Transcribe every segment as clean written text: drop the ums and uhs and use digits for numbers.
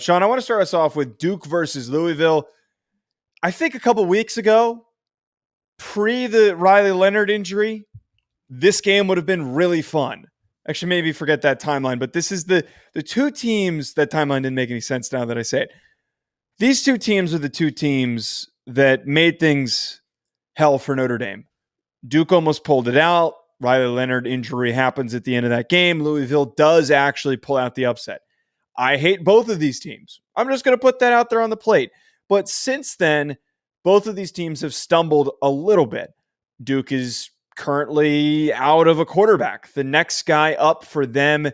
Sean, I want to start us off with Duke versus Louisville. I think a couple weeks ago, pre the Riley Leonard injury, this game would have been really fun. Actually, maybe forget that timeline, but this is the two teams. That timeline didn't make any sense now that I say it. These two teams are the two teams that made things hell for Notre Dame. Duke almost pulled it out. Riley Leonard injury happens at the end of that game. Louisville does actually pull out the upset. I hate both of these teams. I'm just going to put that out there on the plate. But since then, both of these teams have stumbled a little bit. Duke is currently out of a quarterback. The next guy up for them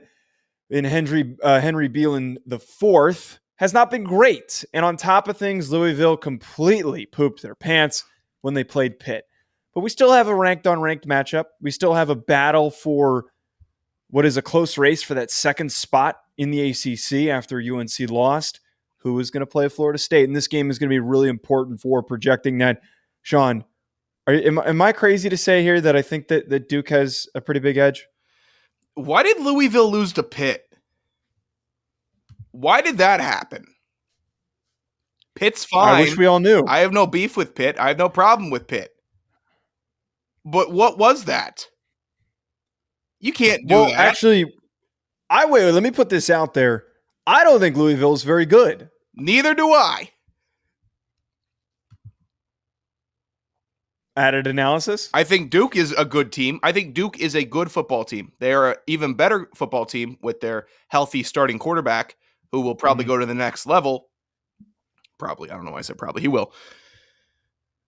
in Henry Beelan IV has not been great. And on top of things, Louisville completely pooped their pants when they played Pitt. But we still have a ranked-on-ranked matchup. We still have a battle for what is a close race for that second spot in the ACC after UNC lost. Who is going to play Florida State? And this game is going to be really important for projecting that. Sean, am I crazy to say here that I think that Duke has a pretty big edge? Why did Louisville lose to Pitt? Why did that happen? Pitt's fine. I wish we all knew. I have no beef with Pitt. I have no problem with Pitt. But what was that? You can't do that. Actually, wait, let me put this out there. I don't think Louisville is very good. Neither do I. Added analysis? I think Duke is a good team. I think Duke is a good football team. They are an even better football team with their healthy starting quarterback who will probably go to the next level. Probably. I don't know why I said probably. He will.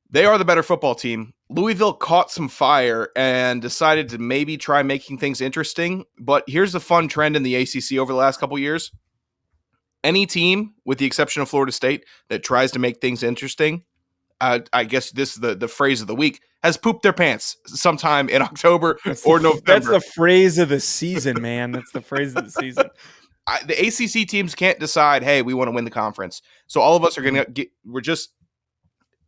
They are the better football team. Louisville caught some fire and decided to maybe try making things interesting. But here's the fun trend in the ACC over the last couple years. Any team, with the exception of Florida State, that tries to make things interesting, I guess this is the phrase of the week, has pooped their pants sometime in October or November. That's the phrase of the season, man. That's the phrase of the season. The ACC teams can't decide, hey, we want to win the conference. So all of us are going to get, we're just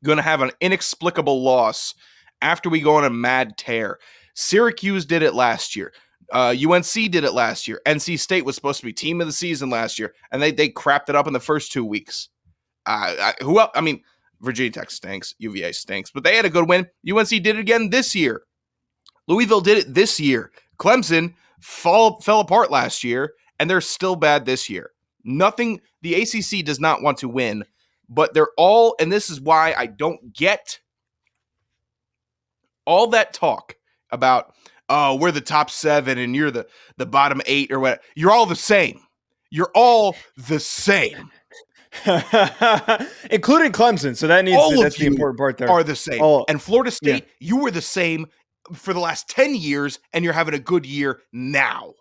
going to have an inexplicable loss after we go on a mad tear. Syracuse did it last year. UNC did it last year. NC State was supposed to be team of the season last year, and they crapped it up in the first 2 weeks. Who else? I mean, Virginia Tech stinks. UVA stinks, but they had a good win. UNC did it again this year. Louisville did it this year. Clemson fell apart last year, and they're still bad this year. Nothing. The ACC does not want to win, but they're all, and this is why I don't get all that talk about, oh, we're the top 7 and you're the bottom 8 or what. You're all the same. You're all the same. Including Clemson. So that's the important part there. Are the same. And Florida State, you were the same for the last 10 years, and you're having a good year now.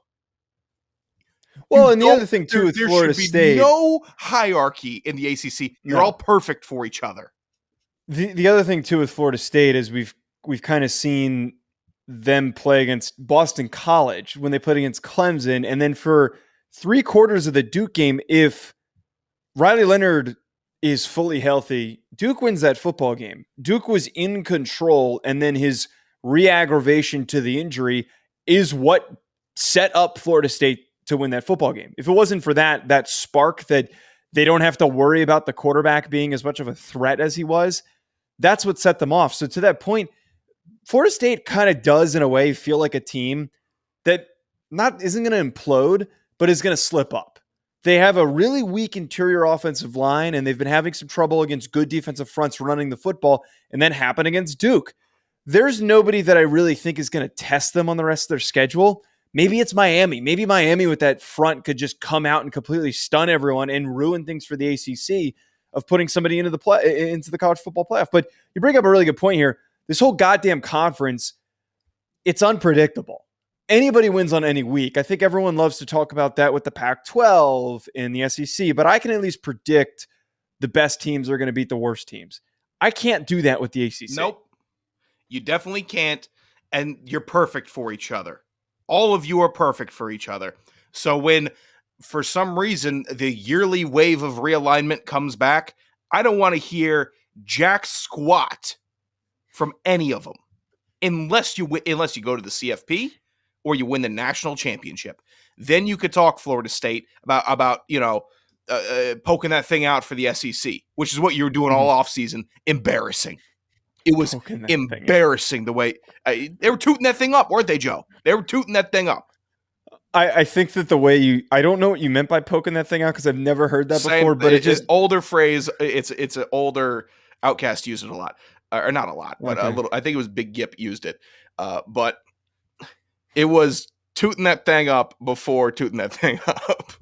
Well, and the other thing, too, with Florida State. There should be no hierarchy in the ACC. You're all perfect for each other. The other thing, too, with Florida State is we've kind of seen them play against Boston College when they played against Clemson. And then for 3/4 of the Duke game, if Riley Leonard is fully healthy, Duke wins that football game. Duke was in control, and then his re-aggravation to the injury is what set up Florida State to win that football game. If it wasn't for that spark that they don't have to worry about the quarterback being as much of a threat as he was, that's what set them off. So to that point, Florida State kind of does, in a way, feel like a team that isn't going to implode, but is going to slip up. They have a really weak interior offensive line, and they've been having some trouble against good defensive fronts running the football, and that happened against Duke. There's nobody that I really think is going to test them on the rest of their schedule. Maybe it's Miami. Maybe Miami with that front could just come out and completely stun everyone and ruin things for the ACC of putting somebody into the college football playoff. But you bring up a really good point here. This whole goddamn conference, it's unpredictable. Anybody wins on any week. I think everyone loves to talk about that with the Pac-12 and the SEC, but I can at least predict the best teams are going to beat the worst teams. I can't do that with the ACC. Nope. You definitely can't, and you're perfect for each other. All of you are perfect for each other. So when, for some reason, the yearly wave of realignment comes back, I don't want to hear jack squat from any of them, unless you go to the CFP or you win the national championship. Then you could talk Florida State about poking that thing out for the SEC, which is what you were doing all offseason. Embarrassing. It was embarrassing the way they were tooting that thing up, weren't they, Joe? They were tooting that thing up. I think that the way I don't know what you meant by poking that thing out because I've never heard that before, but it's just older phrase. It's an older Outcast used it a lot, or not a lot, but a little. I think it was Big Gip used it, but it was tooting that thing up before tooting that thing up.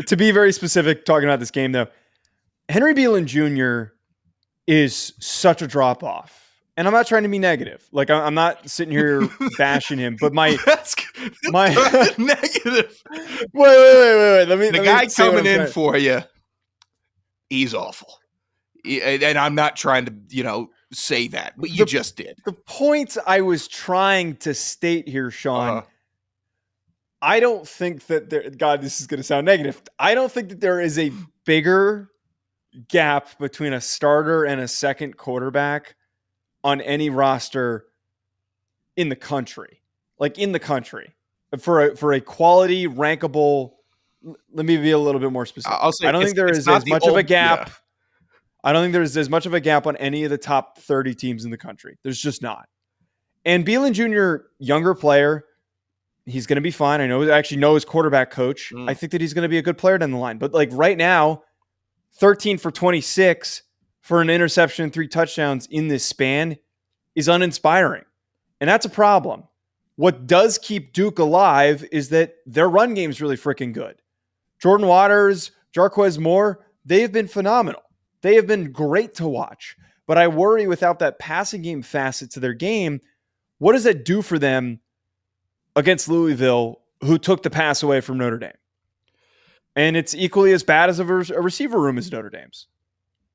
To be very specific, talking about this game though, Henry Beelan Jr. is such a drop off. And I'm not trying to be negative. Like I'm not sitting here bashing him, but that's negative. Wait. Let me. The guy coming in for you, he's awful. And I'm not trying to, say that, but you just did. The point I was trying to state here, Sean. I don't think that God, this is going to sound negative. I don't think that there is a bigger gap between a starter and a second quarterback on any roster in the country, for a quality rankable. Let me be a little bit more specific. I'll say I don't think there is as much of a gap. Yeah. I don't think there's as much of a gap on any of the top 30 teams in the country. There's just not. And Beelan Jr., younger player, he's going to be fine. I actually know his quarterback coach. I think that he's going to be a good player down the line. But like right now, 13 for 26 for an interception and 3 touchdowns in this span is uninspiring. And that's a problem. What does keep Duke alive is that their run game is really freaking good. Jordan Waters, Jarquez Moore, they have been phenomenal. They have been great to watch. But I worry without that passing game facet to their game, what does that do for them against Louisville, who took the pass away from Notre Dame? And it's equally as bad as a receiver room as Notre Dame's.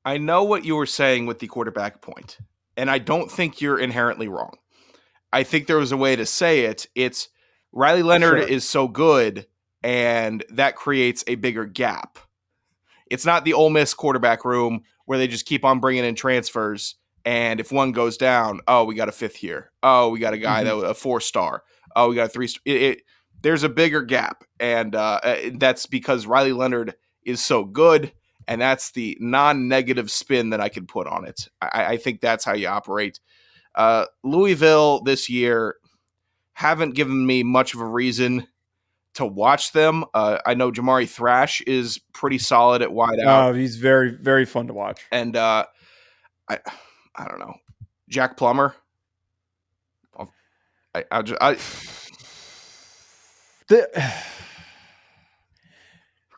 I know what you were saying with the quarterback point, and I don't think you're inherently wrong. I think there was a way to say it. It's Riley Leonard is so good, and that creates a bigger gap. It's not the Ole Miss quarterback room where they just keep on bringing in transfers, and if one goes down, we got a 5th year. We got a guy that was a 4-star. We got a 3-star. There's a bigger gap, and that's because Riley Leonard is so good. And that's the non-negative spin that I could put on it. I think that's how you operate. Louisville this year haven't given me much of a reason to watch them. I know Jamari Thrash is pretty solid at wide out. He's very, very fun to watch. And I don't know. Jack Plummer.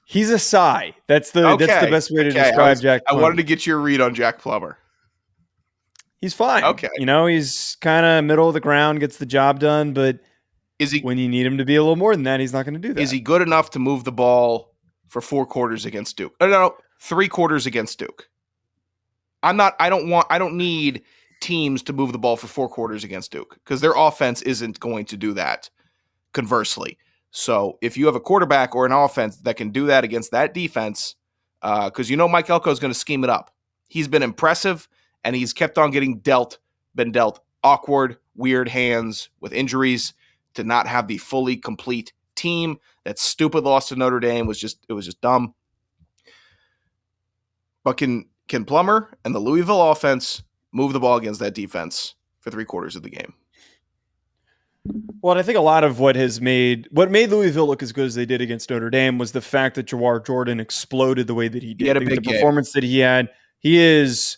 He's a sigh. That's the best way to describe Jack Plummer. I wanted to get your read on Jack Plummer. He's fine. Okay. He's kind of middle of the ground, gets the job done, but when you need him to be a little more than that, he's not going to do that. Is he good enough to move the ball for 4 quarters against Duke? No, 3 quarters against Duke. I don't need teams to move the ball for 4 quarters against Duke because their offense isn't going to do that, conversely. So if you have a quarterback or an offense that can do that against that defense, because Mike Elko is going to scheme it up. He's been impressive, and he's kept on been dealt awkward, weird hands with injuries to not have the fully complete team. That stupid loss to Notre Dame was just dumb. But can Plummer and the Louisville offense move the ball against that defense for 3 quarters of the game? Well, I think a lot of what made Louisville look as good as they did against Notre Dame was the fact that Jawar Jordan exploded the way that he did. He had a big performance that he had. He is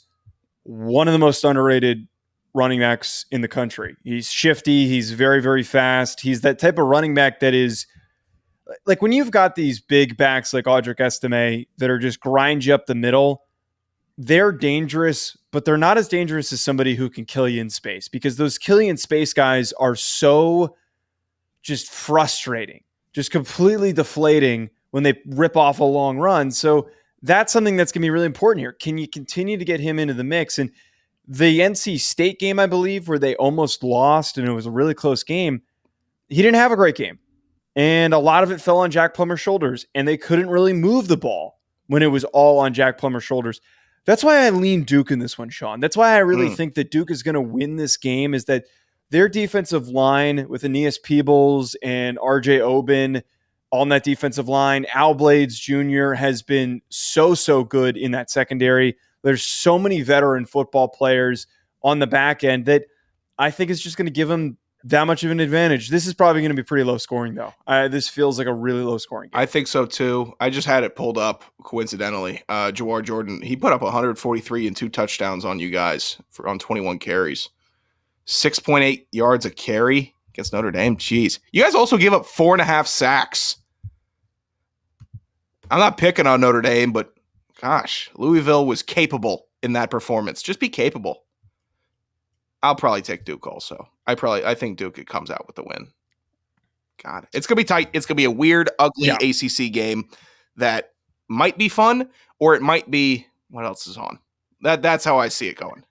one of the most underrated running backs in the country. He's shifty. He's very, very fast. He's that type of running back that is like when you've got these big backs like Audric Estime that are just grind you up the middle, they're dangerous, but they're not as dangerous as somebody who can kill you in space because those kill you in space guys are so just frustrating, just completely deflating when they rip off a long run. So that's something that's going to be really important here. Can you continue to get him into the mix? And the NC State game, I believe, where they almost lost and it was a really close game, he didn't have a great game. And a lot of it fell on Jack Plummer's shoulders, and they couldn't really move the ball when it was all on Jack Plummer's shoulders. That's why I lean Duke in this one, Sean. That's why I really think that Duke is going to win this game is that their defensive line with Aeneas Peebles and RJ Oben, on that defensive line. Al Blades Jr. has been so good in that secondary. There's so many veteran football players on the back end that I think is just going to give him that much of an advantage. This is probably going to be pretty low scoring, though. This feels like a really low scoring game. I think so, too. I just had it pulled up, coincidentally. Jawar Jordan, he put up 143 and 2 touchdowns on you guys on 21 carries. 6.8 yards a carry against Notre Dame. Jeez. You guys also gave up 4.5 sacks. I'm not picking on Notre Dame, but gosh, Louisville was capable in that performance. Just be capable. I'll probably take Duke also. I think Duke comes out with the win. God, it's gonna be tight. It's gonna be a weird, ugly ACC game that might be fun, or it might be what else is on. That's how I see it going.